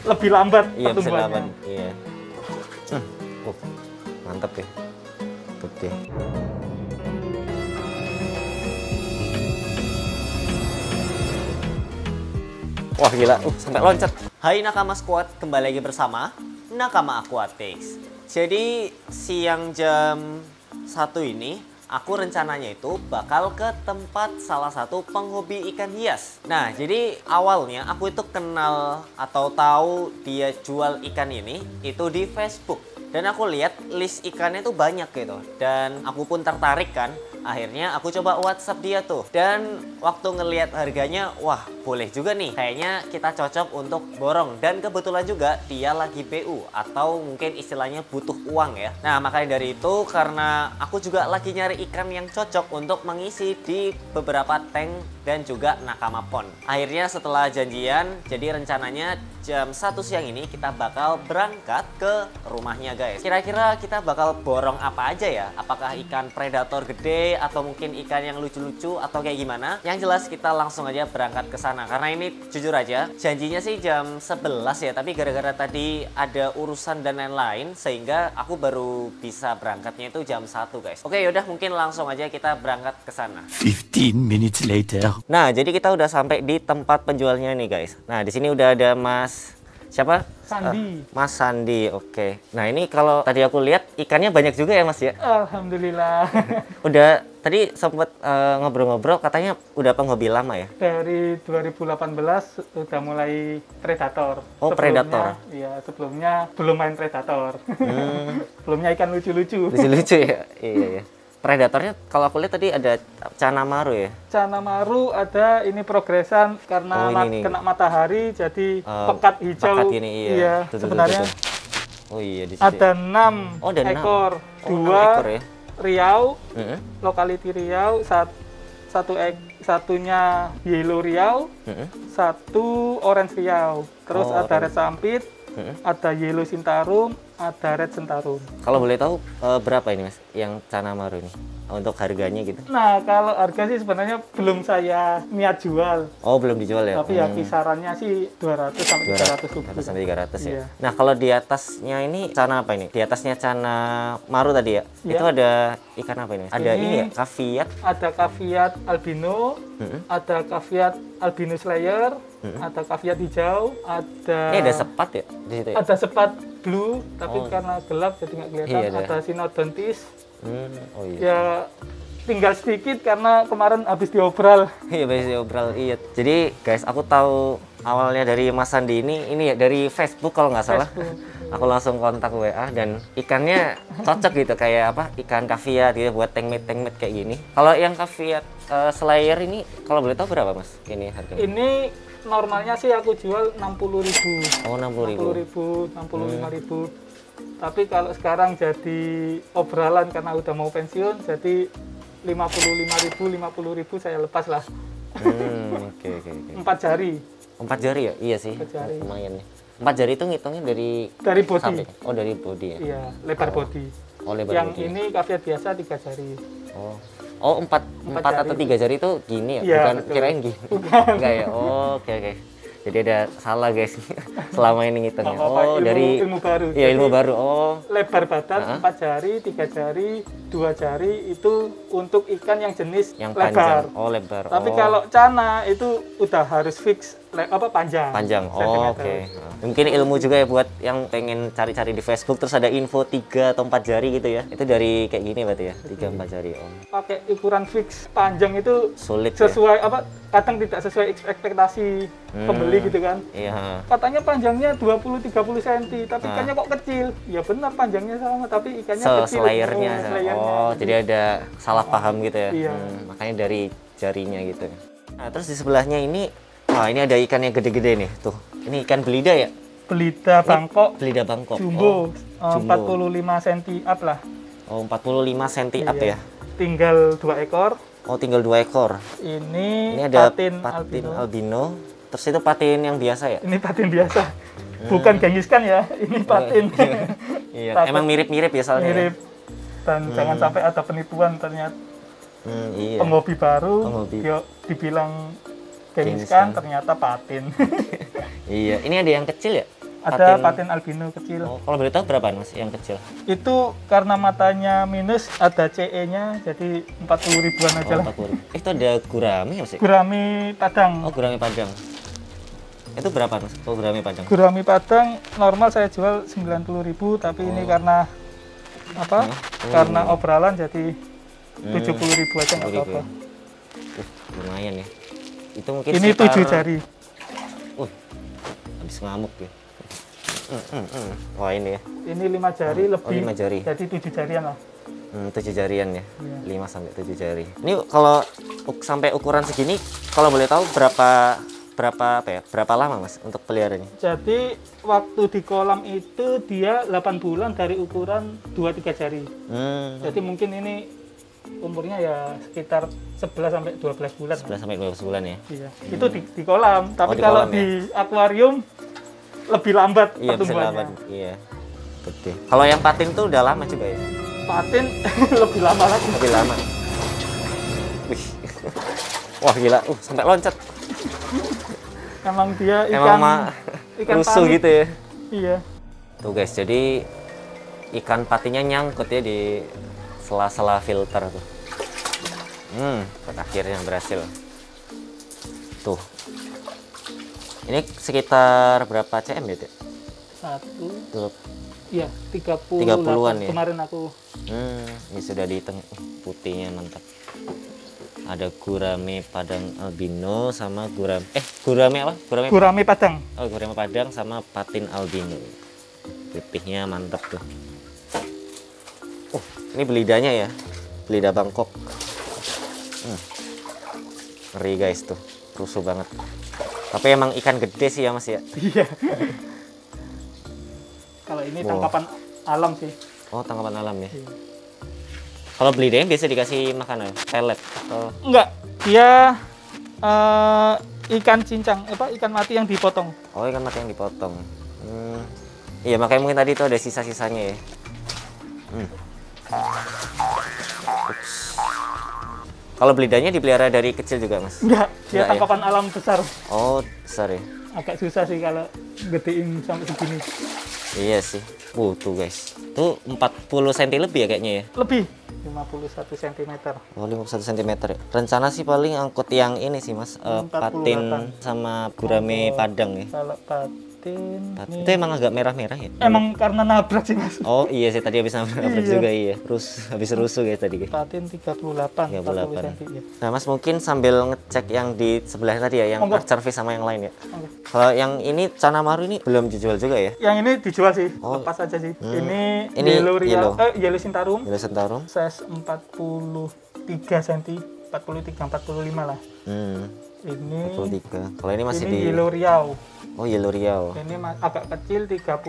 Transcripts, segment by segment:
lebih lambat Iya, bisa pertumbuhannya. lambat. Iya. Mantap ya. Gede. Wah gila, sampai loncat. Hai Nakama Squad, kembali lagi bersama Nakama Aquatics. Jadi siang jam 1 ini aku rencananya itu bakal ke tempat salah satu penghobi ikan hias. Nah, jadi awalnya aku itu kenal atau tahu dia jual ikan ini itu di Facebook. Dan aku lihat list ikannya itu banyak gitu. Dan aku pun tertarik kan. Akhirnya aku coba WhatsApp dia tuh. Dan waktu ngelihat harganya, wah boleh juga nih. Kayaknya kita cocok untuk borong. Dan kebetulan juga dia lagi BU atau mungkin istilahnya butuh uang ya. Nah makanya dari itu karena aku juga lagi nyari ikan yang cocok untuk mengisi di beberapa tank dan juga nakama pond. Akhirnya setelah janjian, jadi rencananya jam 1 siang ini kita bakal berangkat ke rumahnya guys. Kira-kira kita bakal borong apa aja ya? Apakah ikan predator gede atau mungkin ikan yang lucu-lucu atau kayak gimana? Yang jelas kita langsung aja berangkat ke sana karena ini jujur aja janjinya sih jam 11 ya, tapi gara-gara tadi ada urusan dan lain-lain sehingga aku baru bisa berangkatnya itu jam 1 guys. Oke yaudah mungkin langsung aja kita berangkat ke sana. 15 minutes later. Nah, jadi kita udah sampai di tempat penjualnya nih guys. Nah, di sini udah ada Mas siapa? Sandi. Mas Sandi, oke. Nah ini kalau tadi aku lihat ikannya banyak juga ya Mas ya? Alhamdulillah. Udah tadi sempat ngobrol-ngobrol katanya udah penghobi lama ya? Dari 2018 udah mulai predator. Oh, predator. Iya, sebelumnya belum main predator. Sebelumnya ikan lucu-lucu. Lucu-lucu ya? Iya, iya. Predatornya kalau aku lihat tadi ada Cana Maru ya? Cana Maru ada ini progresan karena kena matahari jadi pekat hijau. Pekat gini, iya. Sebenarnya oh iya di ada 6 ada ekor. 6. Dua ekor ya? Riau, lokality Riau, satunya Yellow Riau, satu Orange Riau. Terus ada Red Sampit, ada Yellow Sintarum, ada Red Sentarum. Kalau boleh tahu berapa ini Mas yang Cana Maru ini untuk harganya gitu? Nah kalau harga sih sebenarnya belum saya niat jual. Oh belum dijual ya? Tapi ya kisarannya sih 200 sampai 300 rupiah. 200 sampai 300 ya? Iya. Nah kalau di atasnya ini Cana apa ini? Di atasnya Cana Maru tadi ya? Iya. Itu ada ikan apa ini? Ada ini ya? Kaviat? Ada kaviat albino, ada kaviat albino slayer, ada kaviat hijau, ada... Ini ada sepat ya di situ ya? Ada sepat blue, tapi karena gelap jadi nggak kelihatan. Iya, ada sinodontis. Oh iya. Ya tinggal sedikit karena kemarin habis diobral. Iya, habis diobral. Iya. Jadi guys, aku tahu awalnya dari Mas Sandi ini ya dari Facebook kalau nggak salah. Aku langsung kontak WA dan ikannya cocok gitu kayak apa? Ikan kaviat gitu buat tank meat kayak gini. Kalau yang kaviat slayer ini kalau boleh tahu berapa Mas? Ini harganya? Ini normalnya sih aku jual 60.000. Oh, 60.000. 65.000. Tapi kalau sekarang jadi obralan karena udah mau pensiun, jadi 50.000 saya lepas lah. Oke. 4 jari. 4 jari ya? Iya sih. 4 jari. Lumayan nih. 4 jari itu ngitungnya dari body. samping. Oh, dari body ya. Iya, lebar body. Oh, lebar Yang body. ini kaviat biasa 3 jari. Oh, 4 atau 3 jari itu gini ya? Iya, Bukan betul. kirain gini. Bukan. Enggak ya? Oh, oke. Jadi ada salah guys selama ini ngitungnya. Apa-apa, ilmu baru. Iya, ilmu baru. Oh. Lebar badan 4 jari, 3 jari, 2 jari itu untuk ikan yang jenis Yang lebar. panjang. Oh, lebar. Tapi kalau cana itu udah harus fix panjang. Panjang. Oh, Sentimeter. oke. Mungkin ilmu juga ya buat yang pengen cari-cari di Facebook terus ada info 3 atau 4 jari gitu ya. Itu dari kayak gini berarti ya. 3 4 jari. Oh. Pakai ukuran fix panjang itu Sulit ya. sesuai kadang tidak sesuai ekspektasi pembeli gitu kan. Iya. Katanya panjangnya 20-30 cm, tapi ikannya kok kecil. Ya benar panjangnya sama, tapi ikannya kecil. Selayernya. Selayernya. Oh, jadi ada salah paham gitu ya. Iya. Makanya dari jarinya gitu. Nah, terus di sebelahnya ini, wah ini ada ikan yang gede-gede nih. Tuh, ini ikan belida ya? Belida Bangkok, Belida Bangkok. jumbo, jumbo. 45 cm up lah. Oh, 45 cm up Iya. ya? Tinggal 2 ekor. Oh, tinggal 2 ekor. Ini ada patin albino. Terus itu patin yang biasa ya? Ini patin biasa. Bukan gengiskan ya, ini patin. Iya, emang mirip-mirip ya soalnya. Mirip. Dan jangan sampai ada penipuan ternyata. Iya. Penghobi baru, Penghobi. dia dibilang Gengiskan. gengiskan ternyata patin. Iya, ini ada yang kecil ya? Ada patin albino kecil. Oh, kalau boleh tahu berapa Mas yang kecil? Itu karena matanya minus, ada CE-nya, jadi 40 ribuan aja lah. 40. Itu ada gurame ya Mas? Gurami Padang. Oh, gurame Padang. Itu berapa Mas? Oh, gurame Padang. Gurami Padang normal saya jual 90.000, tapi ini karena apa? Karena obrolan jadi 70.000 aja nggak apa-apa. Lumayan ya. Itu mungkin Ini sekitar... 7 jari. Habis ngamuk ya. Wah ini ya. Ini 5 jari lebih. 5 jari. Jadi 7 jarian lah. 7 jarian ya. Iya. 5 sampai 7 jari. Ini kalau sampai ukuran segini, kalau boleh tahu berapa lama Mas untuk peliharanya? Jadi waktu di kolam itu dia 8 bulan dari ukuran 2-3 jari. Jadi mungkin ini umurnya ya sekitar 11 sampai 12 bulan. 11 sampai 12 bulan ya. Iya. Itu di kolam, tapi di kalau kolam, di akuarium lebih lambat Iya, bisa pertumbuhannya. lambat. Iya. Gede. Kalau yang patin tuh udah lama juga ya? Patin lebih lama lagi. Lebih lama. Wih. Wah gila, sampai loncat. Emang dia ikan rusuh panik. gitu ya. Iya. Tuh guys, jadi ikan patinya nyangkut ya di sela-sela filter tuh. Akhirnya berhasil. Tuh. Ini sekitar berapa cm ya, Dek? Tuh. Iya, 30-an ya. Kemarin aku. Ini sudah di putihnya mantap. Ada gurame Padang albino sama gurame apa? Gurame Padang. Oh, gurame Padang sama patin albino. Putihnya mantap tuh. Ini belidanya ya. Belida Bangkok. Ngeri guys tuh. Rusuh banget. Tapi emang ikan gede sih ya Mas ya. Iya. Kalau ini tangkapan alam sih. Oh, tangkapan alam ya. Kalau belidanya biasa dikasih makanan pelet atau enggak? Dia ikan cincang, ikan mati yang dipotong. Oh, ikan mati yang dipotong. Iya, makanya mungkin tadi itu ada sisa-sisanya ya. Kalau belidanya dipelihara dari kecil juga, Mas? Enggak, dia Enggak, tangkapan alam besar. Oh, besar ya. Agak susah sih kalau gedein sampai segini. Iya sih. Tuh guys. Tuh 40 cm lebih ya kayaknya ya? Lebih. 51 cm. Oh, 51 cm ya. Rencana sih paling angkut yang ini sih, Mas. Patin sama gurame Padang ya. Kalau patin itu emang agak merah-merah ya? Emang karena nabrak sih, Mas. Oh iya sih, tadi habis nabrak juga iya. Habis rusuh guys tadi. Patin 38 cm. Ya. Nah Mas, mungkin sambil ngecek yang di sebelah tadi ya, yang Archer Fish sama yang lain ya. Kalau yang ini Canamaru ini belum dijual juga ya? Yang ini dijual sih, lepas aja sih. Ini Yellow Sintarum. Yellow Sintarum. Size 43 cm, 45 lah. Ini 43. Kalau ini masih di Yellow Riau. Oh, Yellow Riau. Ini agak kecil 35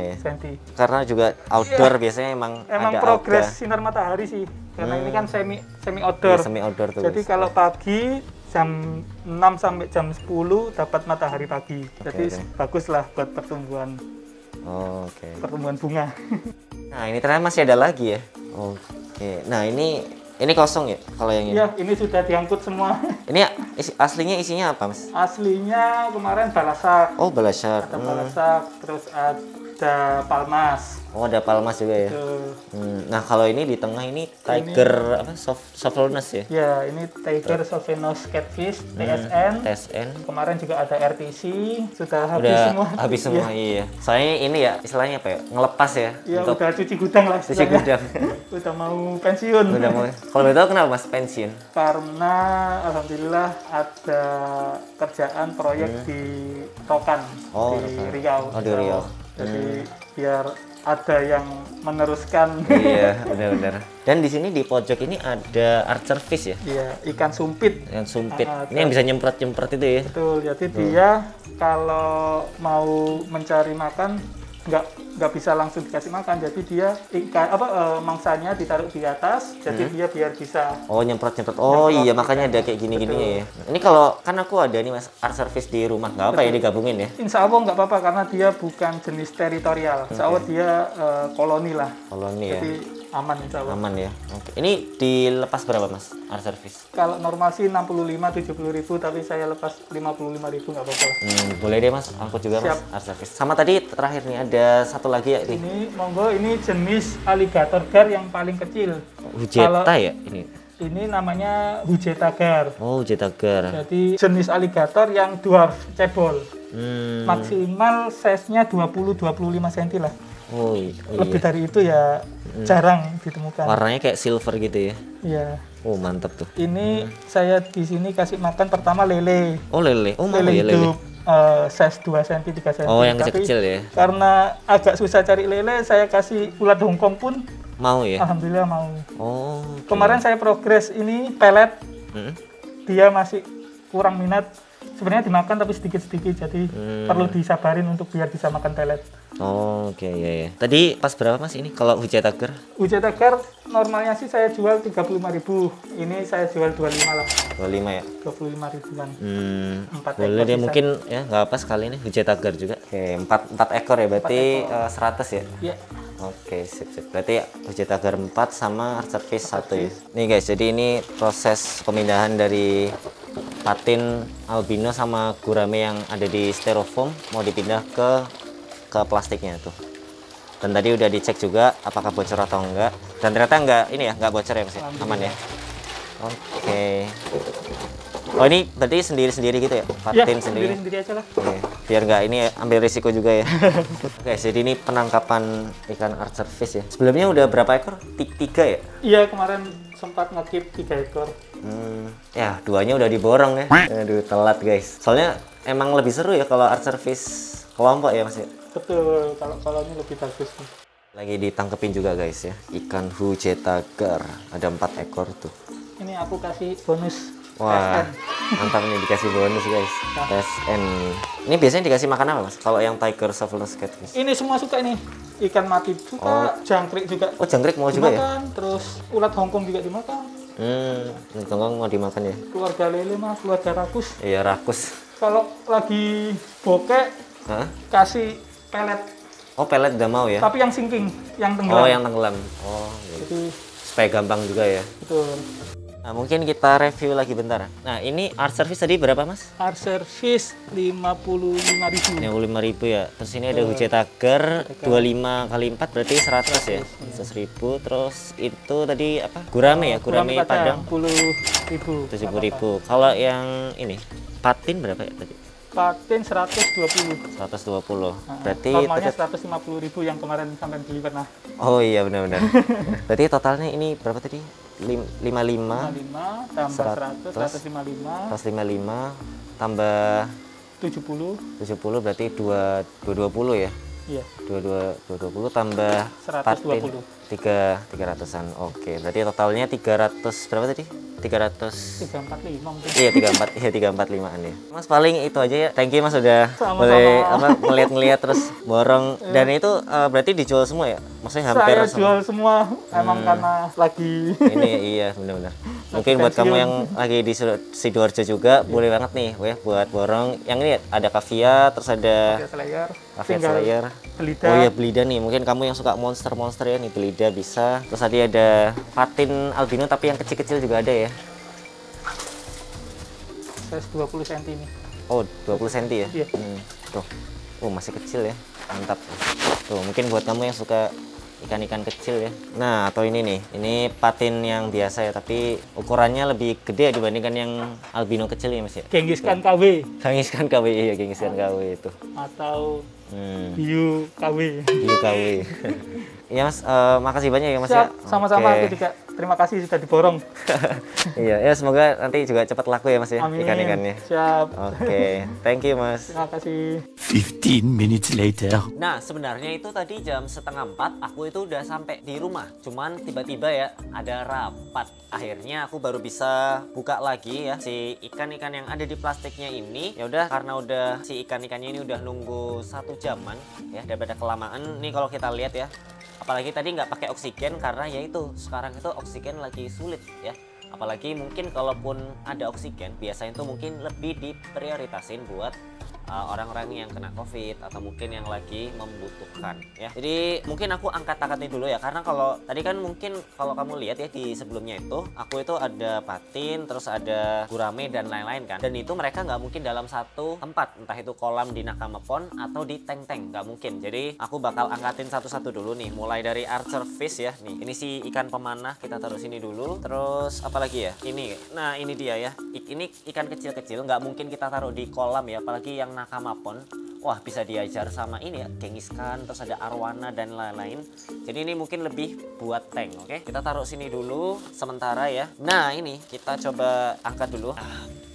ya. cm. Karena juga outdoor biasanya emang ada progres sinar matahari sih. Karena ini kan semi outdoor. Iya, semi outdoor tuh. Jadi kalau pagi jam 6 sampai jam 10 dapat matahari pagi. Jadi bagus lah buat pertumbuhan. Pertumbuhan bunga. Nah, ini ternyata masih ada lagi ya. Oke. Nah, ini kosong ya kalau yang ini? Iya, ini sudah diangkut semua. Ini aslinya isinya apa, Mas? Aslinya kemarin balasak. Oh, balasak. Ada balasak, terus ada palmas. Oh, ada palmas juga ya. Nah, kalau ini di tengah ini tiger softness ya? Ya, ini tiger softness catfish TSN. Kemarin juga ada RTC, sudah habis semua. Iya. Soalnya ini ya istilahnya apa ya? Ngelepas ya? Iya, udah cuci gudang lah. Cuci gudang. Udah mau pensiun. Kalau boleh tahu kenapa Mas pensiun? Karena alhamdulillah ada kerjaan proyek di Rokan di Riau. Oh, di Riau. Jadi biar ada yang meneruskan. Iya, benar-benar. Dan di sini di pojok ini ada Archer Fish ya? Iya, ikan sumpit. Yang sumpit. Ini yang bisa nyemprot-nyemprot itu ya? Betul. Jadi dia kalau mau mencari makan nggak bisa langsung dikasih makan. Jadi dia mangsanya ditaruh di atas. Jadi dia biar bisa. Oh, nyemprot-nyemprot. Oh iya, makanya ada kayak gini-gini ya. Ini kalau kan aku ada nih Mas Archer Fish di rumah, nggak apa ya digabungin ya? Insya Allah nggak apa-apa karena dia bukan jenis teritorial. Insya Allah dia koloni lah. Koloni ya. Jadi aman insya Allah. Aman ya. Oke. Ini dilepas berapa mas? Art service? Kalau normal sih 65-70 ribu, tapi saya lepas 55 ribu nggak apa-apa. Boleh deh mas, aku juga mas art service. Sama tadi terakhir nih ada satu lagi ya ini. Ini monggo, ini jenis alligator gar yang paling kecil. Hujeta ya ini? Ini namanya Hujeta gar. Oh Hujeta gar. Jadi jenis alligator yang dwarf cebol. Maksimal size-nya 20-25 cm lah. Oh iya. Lebih dari itu ya jarang ditemukan. Warnanya kayak silver gitu ya? Iya. Oh mantap tuh. Ini saya di sini kasih makan pertama lele. Oh lele. Oh mau Lele ya lele. hidup size 2 cm, 3 cm. Oh yang Tapi kecil-kecil ya? karena agak susah cari lele, saya kasih ulat Hongkong pun Mau ya? alhamdulillah mau. Oh. Kemarin saya progres ini pelet, dia masih kurang minat. Sebenarnya dimakan tapi sedikit-sedikit, jadi perlu disabarin untuk biar bisa makan pelet. Oh oke ya ya. Tadi pas berapa mas ini kalau Hujeta gar? Hujeta gar normalnya sih saya jual 35.000. Ini saya jual 25 lah. 25 ya? 25 ribuan. 4 Boleh ekor deh bisa. mungkin ya nggak apa sekali nih Hujeta gar juga. Oke 4 ekor ya berarti 100 ya? Iya. Oke sip sip. Berarti Hujeta gar 4 sama art service 1 ya. Nih guys, jadi ini proses pemindahan dari patin albino sama gurame yang ada di styrofoam mau dipindah ke plastiknya tuh. Dan tadi udah dicek juga apakah bocor atau enggak. Dan ternyata enggak ini ya, enggak bocor ya Mas ya? Aman ya. Oke. Oh ini berarti sendiri-sendiri gitu ya? Ya, Patin sendiri. sendiri aja lah. Oke, biar nggak ini ya, ambil risiko juga ya. Oke, jadi ini penangkapan ikan art service ya. Sebelumnya udah berapa ekor? 3 ya? Iya, kemarin sempat ngekip 3 ekor. Ya, 2-nya udah diborong ya. Aduh, telat guys. Soalnya emang lebih seru ya kalau art service kelompok ya Mas ya. Betul, kalau ini lebih bagus nih. Lagi ditangkepin juga guys ya. Ikan Hujeta gar. Ada 4 ekor tuh. Ini aku kasih bonus. Wah, SN. mantap nih dikasih bonus guys. SN. Ini biasanya dikasih makan apa Mas? Kalau yang tiger surveillance catfish. Ini semua suka ini. Ikan mati suka, jangkrik juga Oh, jangkrik mau juga ya? dimakan, terus ulat Hongkong juga dimakan. Ini tongkong mau dimakan ya? Keluarga lele mah, keluarga rakus. Iya, rakus. Kalau lagi bokek, Hah? kasih pelet. Oh, pelet udah mau ya? Tapi yang sinking, yang tenggelam. Oh, yang tenggelam. Oh, iya. Jadi, Supaya gampang juga ya. betul. Nah, mungkin kita review lagi bentar. Nah, ini art service tadi berapa, Mas? Art service 55.000. 55.000 ya. Terus ini ada Hujeta gar 25 kali 4 berarti 100 ya. 100.000. Terus itu tadi apa? Gurame ya, gurame Padang 70.000. 70.000. Kalau yang ini patin berapa ya tadi? Patin 120. 120. Berarti Normalnya tetap- 150.000 yang kemarin sampai beli pernah. Oh iya benar-benar. Berarti totalnya ini berapa tadi? 55 55 tambah 100, 155, 155 tambah 70. 70 berarti 220 ya. Iya, 220 tambah 120. 300-an. Oke, berarti totalnya 300 berapa tadi? 300 345 mungkin. Iya 34 iya 345an ya. Mas paling itu aja ya. Thank you Mas udah Sama-sama. boleh apa ngeliat-ngeliat terus borong dan itu berarti dijual semua ya? Maksudnya hampir Saya jual semua emang karena lagi ini iya benar-benar. Mungkin buat kamu yang lagi di Sidoarjo juga boleh banget nih ya buat borong. Yang ini ada kaviar terus ada Slayer. kaviar Tinggal slayer. belida. Oh iya belida nih. Mungkin kamu yang suka monster-monster ya nih belida bisa. Terus tadi ada patin albino tapi yang kecil-kecil juga ada ya. Size 20 cm ini. Oh 20 cm ya? Iya. Tuh. Oh masih kecil ya. Mantap. Tuh mungkin buat kamu yang suka ikan-ikan kecil ya. Nah atau ini nih. Ini patin yang biasa ya. Tapi ukurannya lebih gede dibandingkan yang albino kecil ya Mas ya. Gengiskan KW Gengiskan KW ya. Gengiskan KW itu. atau Hiu KW. Hiu KW. Iya Mas, makasih banyak ya Mas Siap, ya. sama-sama Oke. aku juga. Terima kasih sudah diborong. Iya, ya semoga nanti juga cepat laku ya Mas ya Amin. ikan-ikannya. Siap. Oke, thank you Mas. Terima kasih. 15 minutes later. Nah, sebenarnya itu tadi jam 3:30 aku itu udah sampai di rumah. Cuman tiba-tiba ya ada rapat. Akhirnya aku baru bisa buka lagi ya si ikan-ikan yang ada di plastiknya ini. Ya udah karena udah si ikan-ikannya ini udah nunggu 1 jaman ya daripada kelamaan. Nih kalau kita lihat ya. Apalagi tadi nggak pakai oksigen karena ya itu sekarang itu oksigen lagi sulit ya. Apalagi mungkin kalaupun ada oksigen biasanya itu mungkin lebih diprioritasin buat orang-orang yang kena COVID atau mungkin yang lagi membutuhkan ya. Jadi mungkin aku angkat-angkat ini dulu ya, karena kalau tadi kan mungkin kalau kamu lihat ya di sebelumnya itu aku itu ada patin, terus ada gurame dan lain-lain kan. Dan itu mereka nggak mungkin dalam satu tempat, entah itu kolam di Nakama Pond atau di tank-tank, nggak mungkin. Jadi aku bakal angkatin satu-satu dulu nih, mulai dari archer fish ya. Nih, ini si ikan pemanah kita taruh sini dulu. Terus apa lagi ya? Ini, nah ini dia ya. Ini ikan kecil-kecil, nggak mungkin kita taruh di kolam ya, apalagi yang Nakama Pond. Wah, bisa diajar sama ini ya, gengiskan, terus ada arwana dan lain-lain. Jadi ini mungkin lebih buat tank, oke? Kita taruh sini dulu sementara ya. Nah, ini kita coba angkat dulu.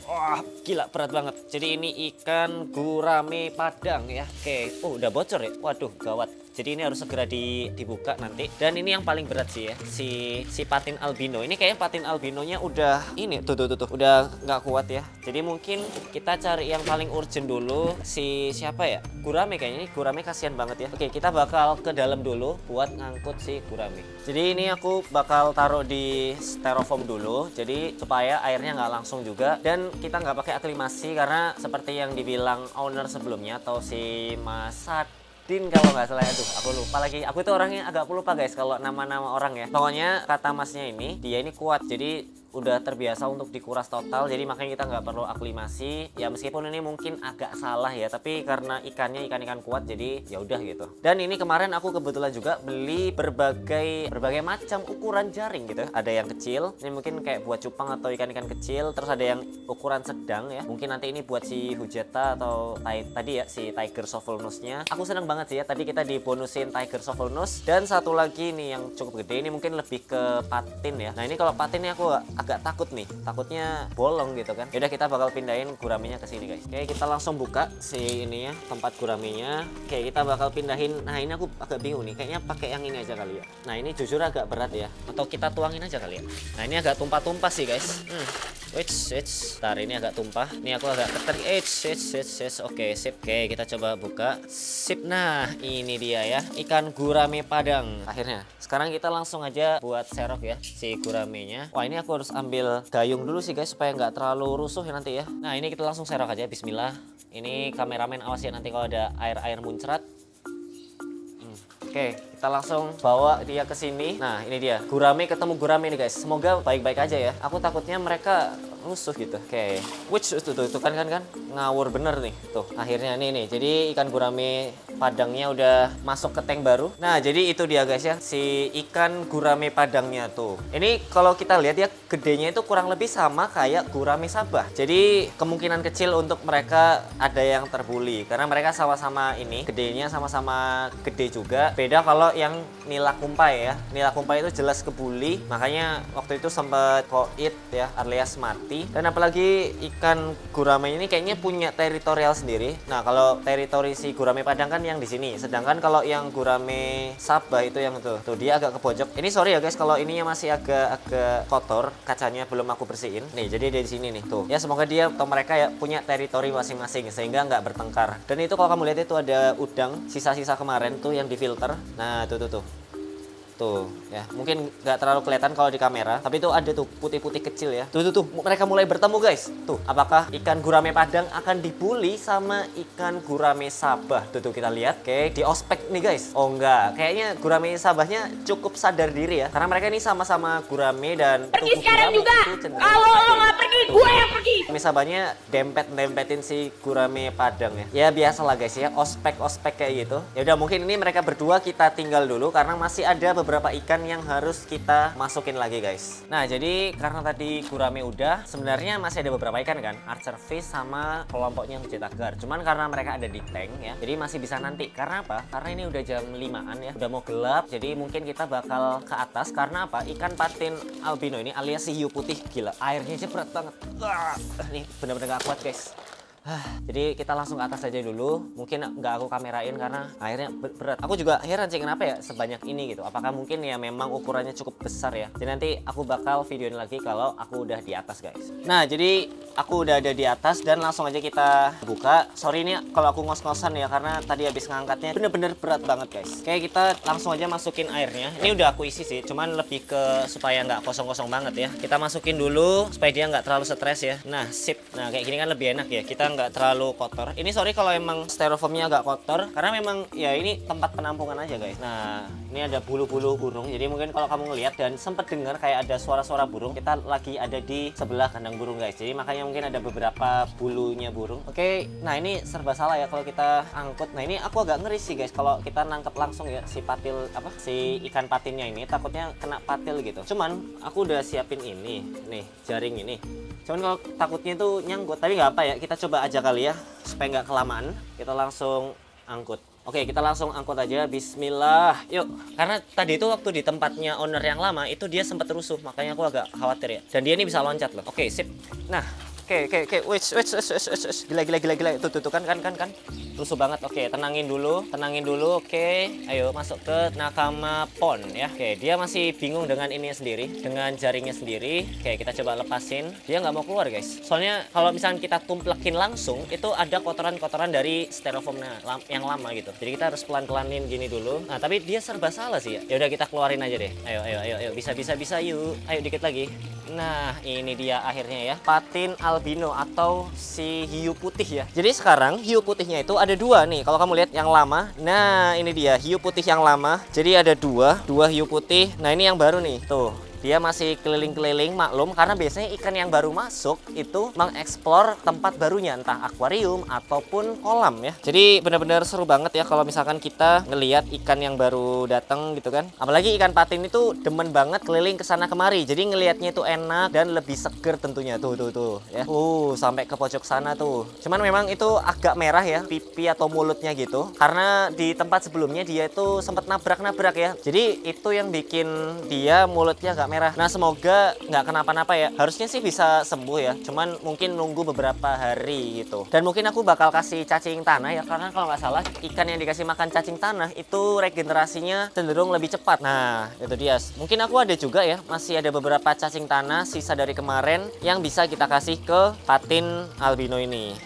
Wah, gila berat banget. Jadi ini ikan gurame padang ya. Oke, oh udah bocor ya. Waduh, gawat. Jadi ini harus segera dibuka nanti. Dan ini yang paling berat sih ya, si patin albino. Ini kayaknya patin albinonya udah ini tuh udah nggak kuat ya. Jadi mungkin kita cari yang paling urgent dulu. Siapa ya? Gurame kayaknya. Ini gurame kasihan banget ya. Oke, kita bakal ke dalam dulu buat ngangkut si gurame. Jadi ini aku bakal taruh di styrofoam dulu. Jadi supaya airnya nggak langsung juga. Dan kita nggak pakai aklimasi karena seperti yang dibilang owner sebelumnya atau si Mas Din kalau nggak salah. Aduh, aku lupa lagi. Aku itu orangnya agak lupa guys kalau nama-nama orang ya. Pokoknya kata masnya ini, dia ini kuat. Jadi udah terbiasa untuk dikuras total, jadi makanya kita nggak perlu aklimasi ya. Meskipun ini mungkin agak salah ya, tapi karena ikannya ikan-ikan kuat jadi ya udah gitu. Dan ini kemarin aku kebetulan juga beli berbagai macam ukuran jaring gitu. Ada yang kecil, ini mungkin kayak buat cupang atau ikan-ikan kecil. Terus ada yang ukuran sedang ya, mungkin nanti ini buat si hujeta atau tadi ya si tiger shovelnose-nya. Aku seneng banget sih ya, tadi kita dibonusin tiger shovelnose. Dan satu lagi nih yang cukup gede, ini mungkin lebih ke patin ya. Nah ini kalau patinnya aku agak takut nih, takutnya bolong gitu kan. Yaudah kita bakal pindahin guramenya ke sini guys. Oke, kita langsung buka si ini ya, tempat guramenya. Oke, kita bakal pindahin. Nah ini aku agak bingung nih, kayaknya pakai yang ini aja kali ya. Nah ini jujur agak berat ya, atau kita tuangin aja kali ya. Nah ini agak tumpah-tumpah sih guys. Ntar ini agak tumpah. Ini aku agak keter. Oke, sip. Oke, kita coba buka. Sip. Nah ini dia ya, ikan gurame padang akhirnya. Sekarang kita langsung aja buat serok ya si guramenya. Wah ini aku harus ambil gayung dulu sih guys supaya nggak terlalu rusuh ya nanti ya. Nah ini kita langsung serok aja, bismillah. Ini kameramen awas ya nanti kalau ada air muncrat. Oke, kita langsung bawa dia ke sini. Nah ini dia, gurame ketemu gurame nih guys. Semoga baik-baik aja ya. Aku takutnya mereka rusuh gitu. Oke, tuh kan ngawur bener nih. Tuh akhirnya nih. Jadi ikan gurame padangnya udah masuk ke tank baru. Nah jadi itu dia guys ya, si ikan gurame padangnya tuh. Ini kalau kita lihat ya, gedenya itu kurang lebih sama kayak gurame sabah. Jadi kemungkinan kecil untuk mereka ada yang terbuli karena mereka sama-sama ini gedenya sama-sama gede juga. Beda kalau yang nila kumpai ya. Nila kumpai itu jelas kebuli, makanya waktu itu sempat koit ya, alias mati. Dan apalagi ikan gurame ini kayaknya punya teritorial sendiri. Nah kalau teritori si gurame padang kan yang di sini, sedangkan kalau yang gurame sabah itu yang tuh dia agak ke pojok. Ini sorry ya guys kalau ininya masih agak kotor, kacanya belum aku bersihin. Nih jadi dia di sini nih tuh. Ya semoga dia atau mereka ya punya teritori masing-masing sehingga nggak bertengkar. Dan itu kalau kamu lihat itu ada udang sisa-sisa kemarin tuh yang difilter. Nah tuh ya, mungkin nggak terlalu kelihatan kalau di kamera, tapi itu ada tuh putih-putih kecil ya. Tuh mereka mulai bertemu guys. Tuh apakah ikan gurame padang akan dibully sama ikan gurame sabah? Tuh kita lihat. Oke, di ospek nih guys. Oh enggak, kayaknya gurame sabahnya cukup sadar diri ya, karena mereka ini sama-sama gurame dan pergi sekarang juga. Kalau lo nggak pergi, gue yang pergi. Gurame sabahnya dempetin si gurame padang ya. Ya biasalah guys ya, ospek kayak gitu. Ya udah mungkin ini mereka berdua kita tinggal dulu karena masih ada beberapa ikan yang harus kita masukin lagi guys. Nah jadi karena tadi gurame udah, sebenarnya masih ada beberapa ikan kan, archer fish sama kelompoknya hujeta gar. Cuman karena mereka ada di tank ya, jadi masih bisa nanti. Karena apa? Karena ini udah jam 5-an ya, udah mau gelap. Jadi mungkin kita bakal ke atas. Karena apa? Ikan patin albino ini alias si hiu putih, gila airnya aja berat banget. Nih bener-bener gak kuat guys. Jadi kita langsung ke atas aja dulu. Mungkin nggak aku kamerain karena airnya berat. Aku juga heran sih kenapa ya sebanyak ini gitu. Apakah mungkin ya memang ukurannya cukup besar ya. Jadi nanti aku bakal videoin lagi kalau aku udah di atas guys. Nah jadi aku udah ada di atas dan langsung aja kita buka. Sorry ini kalau aku ngos-ngosan ya karena tadi habis ngangkatnya bener-bener berat banget guys. Kayak kita langsung aja masukin airnya. Ini udah aku isi sih, cuman lebih ke supaya nggak kosong-kosong banget ya. Kita masukin dulu supaya dia nggak terlalu stres ya. Nah sip. Nah kayak gini kan lebih enak ya. Kita yang nggak terlalu kotor. Ini sorry kalau emang styrofoamnya agak kotor, karena memang ya ini tempat penampungan aja guys. Nah, ini ada bulu-bulu burung. Jadi mungkin kalau kamu ngelihat dan sempat dengar kayak ada suara-suara burung, kita lagi ada di sebelah kandang burung guys. Jadi makanya mungkin ada beberapa bulunya burung. Oke, nah ini serba salah ya kalau kita angkut. Nah ini aku agak ngeri sih guys kalau kita nangkep langsung ya si patil si ikan patinnya ini, takutnya kena patil gitu. Cuman aku udah siapin ini nih, jaring ini. Cuman kalau takutnya itu nyangkut, tapi nggak apa ya, kita coba aja kali ya supaya nggak kelamaan. Kita langsung angkut. Oke, kita langsung angkut aja. Bismillah. Yuk, karena tadi itu waktu di tempatnya owner yang lama itu dia sempat rusuh, makanya aku agak khawatir ya. Dan dia ini bisa loncat loh. Oke, sip. Nah, oke. Wait. Gila. Tuh kan. Rusuh banget. Oke, tenangin dulu. Oke, ayo masuk ke nakama pond ya. Oke, dia masih bingung dengan ini sendiri, dengan jaringnya sendiri. Oke, kita coba lepasin. Dia nggak mau keluar guys. Soalnya kalau misalnya kita tumplekin langsung, itu ada kotoran-kotoran dari styrofoamnya yang lama gitu. Jadi kita harus pelan-pelanin gini dulu. Nah, tapi dia serba salah sih ya. Ya udah kita keluarin aja deh. Ayo. Bisa yuk. Ayo dikit lagi. Nah, ini dia akhirnya ya. Patin albino atau si hiu putih ya. Jadi sekarang hiu putihnya itu ada dua nih. Kalau kamu lihat yang lama, nah ini dia hiu putih yang lama. Jadi ada dua hiu putih. Nah ini yang baru nih. Tuh. Dia masih keliling-keliling, maklum, karena biasanya ikan yang baru masuk itu mengeksplor tempat barunya, entah akuarium ataupun kolam ya. Jadi benar-benar seru banget ya kalau misalkan kita ngelihat ikan yang baru datang gitu kan. Apalagi ikan patin itu demen banget keliling ke sana kemari. Jadi ngelihatnya itu enak dan lebih seger tentunya. Tuh ya. Sampai ke pojok sana tuh. Cuman memang itu agak merah ya, pipi atau mulutnya gitu. Karena di tempat sebelumnya dia itu sempat nabrak-nabrak ya. Jadi itu yang bikin dia mulutnya agak merah. Nah semoga nggak kenapa-napa ya. Harusnya sih bisa sembuh ya. Cuman mungkin nunggu beberapa hari gitu. Dan mungkin aku bakal kasih cacing tanah ya. Karena kalau nggak salah ikan yang dikasih makan cacing tanah itu regenerasinya cenderung lebih cepat. Nah itu dia. Mungkin aku ada juga ya. Masih ada beberapa cacing tanah sisa dari kemarin yang bisa kita kasih ke patin albino ini.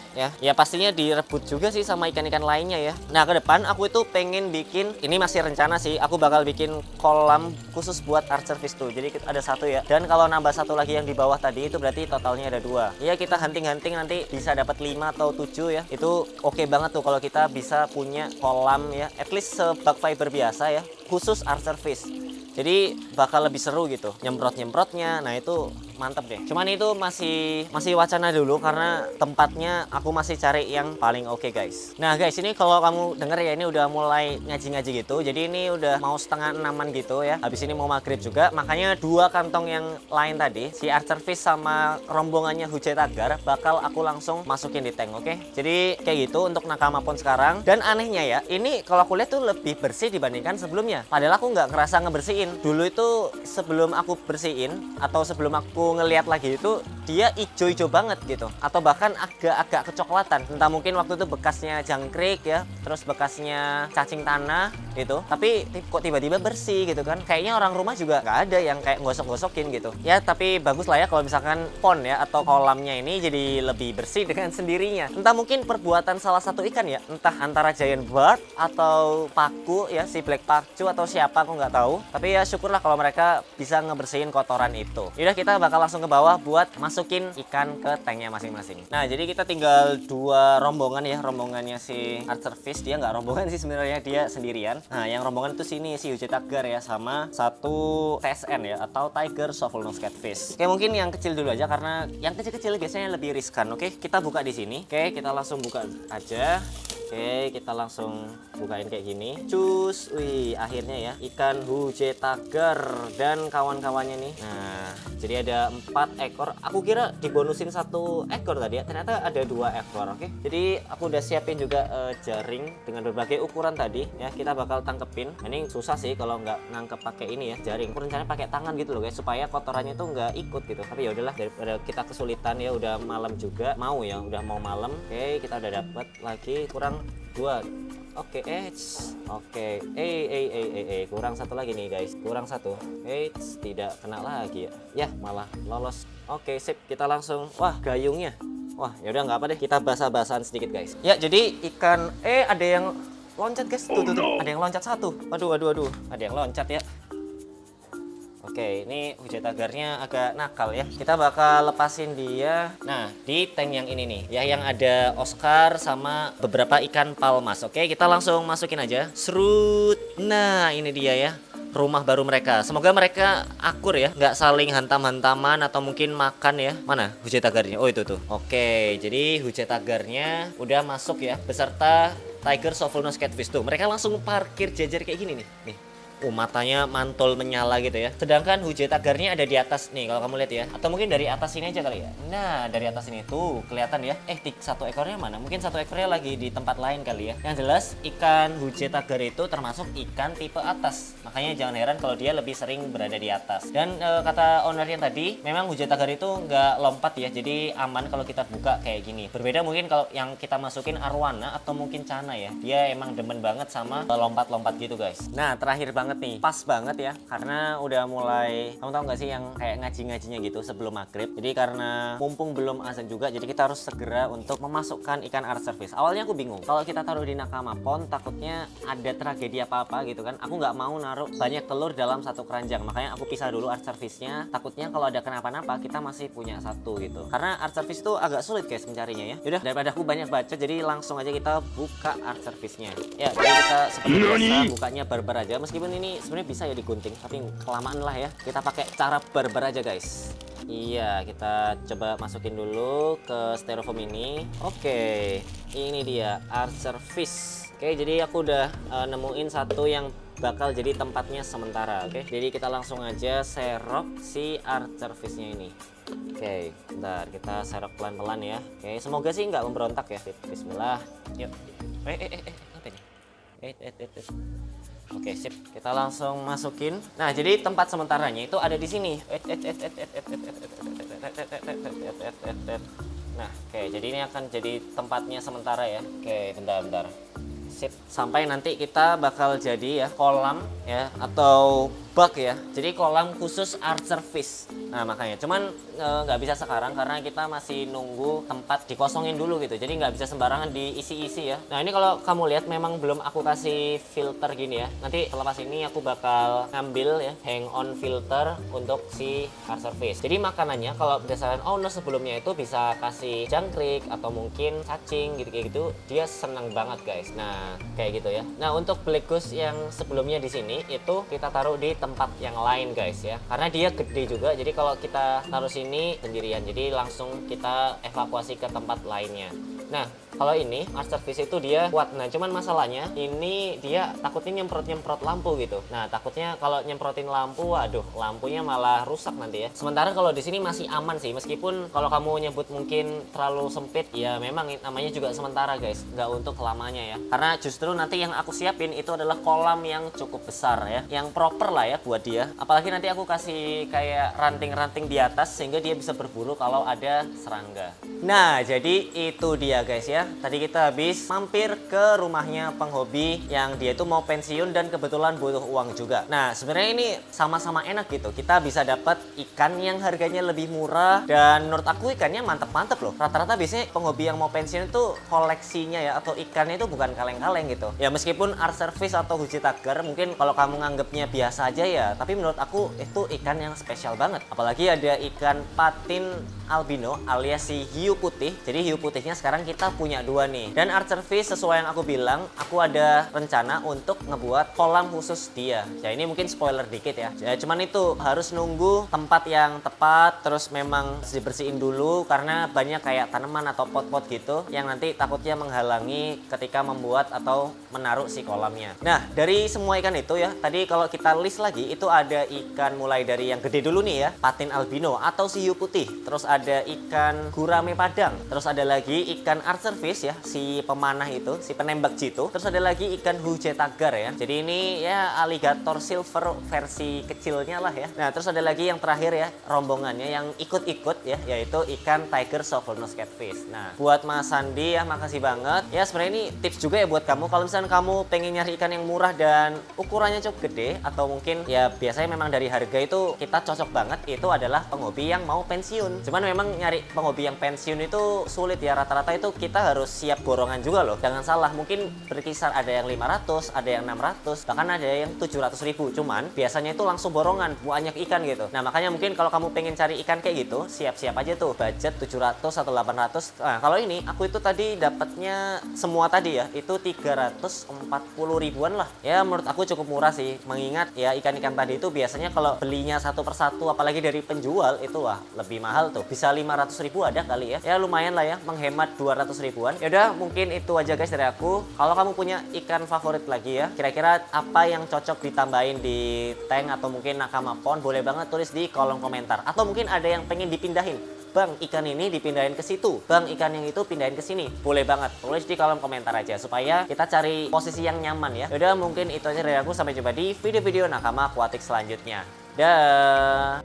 Ya pastinya direbut juga sih sama ikan-ikan lainnya ya. Nah ke depan aku itu pengen bikin, ini masih rencana sih, aku bakal bikin kolam khusus buat archer fish tuh. Jadi ada satu ya, dan kalau nambah satu lagi yang di bawah tadi itu berarti totalnya ada dua. Ya kita hunting-hunting nanti bisa dapat 5 atau 7 ya. Itu oke banget tuh kalau kita bisa punya kolam ya, at least sebag fiber biasa ya, khusus archer fish. Jadi bakal lebih seru gitu, nyemprotnya. Nah itu mantep deh. Cuman itu masih wacana dulu karena tempatnya aku masih cari yang paling oke guys. Nah guys, ini kalau kamu denger ya, ini udah mulai ngaji-ngaji gitu. Jadi ini udah mau setengah 6-an gitu ya. Habis ini mau maghrib juga. Makanya 2 kantong yang lain tadi, si archer fish sama rombongannya Hujai Tagar, bakal aku langsung masukin di tank, oke? Jadi kayak gitu untuk nakama pon sekarang. Dan anehnya ya, ini kalau aku lihat tuh lebih bersih dibandingkan sebelumnya. Padahal aku nggak ngerasa ngebersihin. Dulu itu sebelum aku bersihin atau sebelum aku ngeliat lagi itu dia ijo-ijo banget gitu, atau bahkan agak kecoklatan. Entah mungkin waktu itu bekasnya jangkrik ya, terus bekasnya cacing tanah gitu, tapi kok tiba-tiba bersih gitu kan. Kayaknya orang rumah juga nggak ada yang kayak gosok-gosokin gitu ya. Tapi bagus lah ya kalau misalkan pond ya atau kolamnya ini jadi lebih bersih dengan sendirinya. Entah mungkin perbuatan salah satu ikan ya, entah antara giant barb atau paku ya, si black pacu atau siapa aku nggak tahu. Tapi ya syukurlah kalau mereka bisa ngebersihin kotoran itu. Yaudah kita bakal langsung ke bawah buat masukin ikan ke tanknya masing-masing. Nah jadi kita tinggal 2 rombongan ya, rombongannya si archer fish. Dia nggak rombongan sih sebenarnya, dia sendirian. Nah yang rombongan itu sini si Hujai Tagar ya, sama 1 TSN ya atau Tiger Shovel Nose Catfish. Oke mungkin yang kecil dulu aja karena yang kecil-kecil biasanya lebih riskan. Oke kita buka di sini. Oke kita langsung buka aja. Oke, kita langsung bukain kayak gini. Cus, wih, akhirnya ya ikan Hujai Tagar dan kawan-kawannya nih. Nah, jadi ada 4 ekor. Aku kira dibonusin 1 ekor tadi ya. Ternyata ada 2 ekor. Oke, jadi aku udah siapin juga jaring dengan berbagai ukuran tadi. Ya, kita bakal tangkepin. Nah, ini susah sih kalau nggak nangkep pakai ini ya, jaring. Aku rencananya pakai tangan gitu loh guys, supaya kotorannya tuh nggak ikut gitu. Tapi ya udahlah, daripada kita kesulitan ya, udah malam juga. Mau ya, udah mau malam. Oke, kita udah dapat lagi kurang 2. Oke, oke, kurang 1 lagi nih guys, kurang 1. Tidak kena lagi ya, malah lolos. Oke, sip, kita langsung, wah gayungnya, wah yaudah nggak apa deh, kita basah-basahan sedikit guys. Ya jadi ikan, ada yang loncat guys, tuh, ada yang loncat 1. Waduh, ada yang loncat ya. Oke, ini hujai tagarnya agak nakal ya. Kita bakal lepasin dia. Nah, di tank yang ini nih, ya, yang ada Oscar sama beberapa ikan palmas. Oke, kita langsung masukin aja. Serut. Nah, ini dia ya, rumah baru mereka. Semoga mereka akur ya, nggak saling hantam-hantaman atau mungkin makan ya. Mana hujai tagarnya? Oh, itu tuh. Oke, jadi hujai tagarnya udah masuk ya, beserta Tiger Sophonous Catfish tuh. Mereka langsung parkir jajar kayak gini nih. Nih. Matanya mantul menyala gitu ya. Sedangkan hujai tagarnya ada di atas nih kalau kamu lihat ya. Atau mungkin dari atas sini aja kali ya. Nah, dari atas ini tuh kelihatan ya. Satu ekornya mana? Mungkin satu ekornya lagi di tempat lain kali ya. Yang jelas ikan hujai tagar itu termasuk ikan tipe atas. Makanya jangan heran kalau dia lebih sering berada di atas. Dan kata ownernya tadi, memang hujai tagar itu nggak lompat ya. Jadi aman kalau kita buka kayak gini. Berbeda mungkin kalau yang kita masukin arwana atau mungkin cana ya. Dia emang demen banget sama lompat-lompat gitu guys. Nah, terakhir banget nih, pas banget ya, karena udah mulai, kamu tahu nggak sih yang kayak ngaji-ngajinya gitu sebelum maghrib. Jadi karena mumpung belum azan juga, jadi kita harus segera untuk memasukkan ikan art service. Awalnya aku bingung, kalau kita taruh di nakama pond takutnya ada tragedi apa-apa gitu kan. Aku nggak mau naruh banyak telur dalam satu keranjang, makanya aku pisah dulu art service-nya. Takutnya kalau ada kenapa-napa kita masih punya satu gitu. Karena art service itu agak sulit guys mencarinya ya. Yaudah, daripada aku banyak baca, jadi langsung aja kita buka art service-nya. Ya, jadi kita seperti biasa bukanya barbar aja, meskipun ini sebenarnya bisa ya digunting, tapi kelamaan lah ya. Kita pakai cara barbar aja guys. Iya, kita coba masukin dulu ke styrofoam ini. Oke, ini dia art service. Oke, jadi aku udah nemuin satu yang bakal jadi tempatnya sementara. Oke, jadi kita langsung aja serok si art service-nya ini. Oke, bentar, kita serok pelan-pelan ya. Oke, semoga sih nggak memberontak ya. Bismillah. Yuk. Apa ini? Oke, sip. Kita langsung masukin. Nah, jadi tempat sementaranya itu ada di sini. Nah, oke, jadi ini akan jadi tempatnya sementara ya. Oke, bentar. Sip. Sampai nanti kita bakal jadi ya kolam ya atau bak ya. Jadi kolam khusus art service. Nah, makanya cuman nggak bisa sekarang karena kita masih nunggu tempat dikosongin dulu gitu. Jadi nggak bisa sembarangan diisi-isi ya. Nah, ini kalau kamu lihat memang belum aku kasih filter gini ya. Nanti selepas ini aku bakal ngambil ya hang on filter untuk si art service. Jadi makanannya kalau berdasarkan owner sebelumnya itu bisa kasih jangkrik atau mungkin cacing gitu. Dia senang banget guys. Nah, kayak gitu ya. Nah, untuk black goose yang sebelumnya di sini itu kita taruh di tempat yang lain guys ya, karena dia gede juga. Jadi kalau kita taruh sini sendirian, jadi langsung kita evakuasi ke tempat lainnya. Nah, kalau ini art service itu dia kuat. Nah, cuman masalahnya ini dia takutnya nyemprot lampu gitu. Nah, takutnya kalau nyemprotin lampu, waduh, lampunya malah rusak nanti ya. Sementara kalau di sini masih aman sih, meskipun kalau kamu nyebut mungkin terlalu sempit, ya memang namanya juga sementara guys, nggak untuk lamanya ya. Karena justru nanti yang aku siapin itu adalah kolam yang cukup besar ya, yang proper lah ya buat dia. Apalagi nanti aku kasih kayak ranting-ranting di atas sehingga dia bisa berburu kalau ada serangga. Nah, jadi itu dia guys ya. Tadi kita habis mampir ke rumahnya penghobi yang dia itu mau pensiun dan kebetulan butuh uang juga. Nah, sebenarnya ini sama-sama enak gitu. Kita bisa dapat ikan yang harganya lebih murah dan menurut aku ikannya mantep-mantep loh. Rata-rata biasanya penghobi yang mau pensiun itu koleksinya ya atau ikannya itu bukan kaleng-kaleng gitu. Ya meskipun art service atau hujai tagar mungkin kalau kamu nganggapnya biasa aja ya, tapi menurut aku itu ikan yang spesial banget. Apalagi ada ikan patin albino alias si hiu putih. Jadi hiu putihnya sekarang kita punya dua nih. Dan art service sesuai yang aku bilang, aku ada rencana untuk ngebuat kolam khusus dia. Ya ini mungkin spoiler dikit ya. Cuman itu harus nunggu tempat yang tepat, terus memang dibersihin dulu karena banyak kayak tanaman atau pot-pot gitu yang nanti takutnya menghalangi ketika membuat atau menaruh si kolamnya. Nah, dari semua ikan itu ya, tadi kalau kita list lagi itu ada ikan mulai dari yang gede dulu nih ya, patin albino atau si hiu putih. Terus ada ikan gurame padang. Terus ada lagi ikan art service ya, si pemanah itu, si penembak jitu. Terus ada lagi ikan hujai tagar ya. Jadi ini ya alligator silver versi kecilnya lah ya. Nah, terus ada lagi yang terakhir ya, rombongannya yang ikut-ikut ya, yaitu ikan Tiger Sophonous Catfish. Nah, buat Mas Sandi ya, makasih banget. Ya sebenarnya ini tips juga ya buat kamu. Kalau misalnya kamu pengen nyari ikan yang murah dan ukurannya cukup gede, atau mungkin ya biasanya memang dari harga itu kita cocok banget, itu adalah penghobi yang mau pensiun. Cuman memang nyari penghobi yang pensiun itu sulit ya. Rata-rata itu kita harus siap borongan juga loh. Jangan salah, mungkin berkisar ada yang 500, ada yang 600, bahkan ada yang 700.000. Cuman biasanya itu langsung borongan, banyak ikan gitu. Nah, makanya mungkin kalau kamu pengen cari ikan kayak gitu, siap-siap aja tuh budget 700 atau 800. Nah, kalau ini aku itu tadi dapatnya semua tadi ya, itu 340 ribuan lah. Ya, menurut aku cukup murah sih. Mengingat ya ikan-ikan tadi itu biasanya kalau belinya satu persatu apalagi dari penjual itu wah lebih mahal tuh. Bisa 500 ribu ada kali ya. Ya lumayan lah ya, menghemat 200 ribuan. Yaudah, mungkin itu aja guys dari aku. Kalau kamu punya ikan favorit lagi ya, kira-kira apa yang cocok ditambahin di tank atau mungkin nakama pond, boleh banget tulis di kolom komentar. Atau mungkin ada yang pengen dipindahin, bang ikan ini dipindahin ke situ, bang ikan yang itu pindahin ke sini, boleh banget tulis di kolom komentar aja supaya kita cari posisi yang nyaman ya. Yaudah, mungkin itu aja dari aku. Sampai jumpa di video-video nakama akuatik selanjutnya. Dah.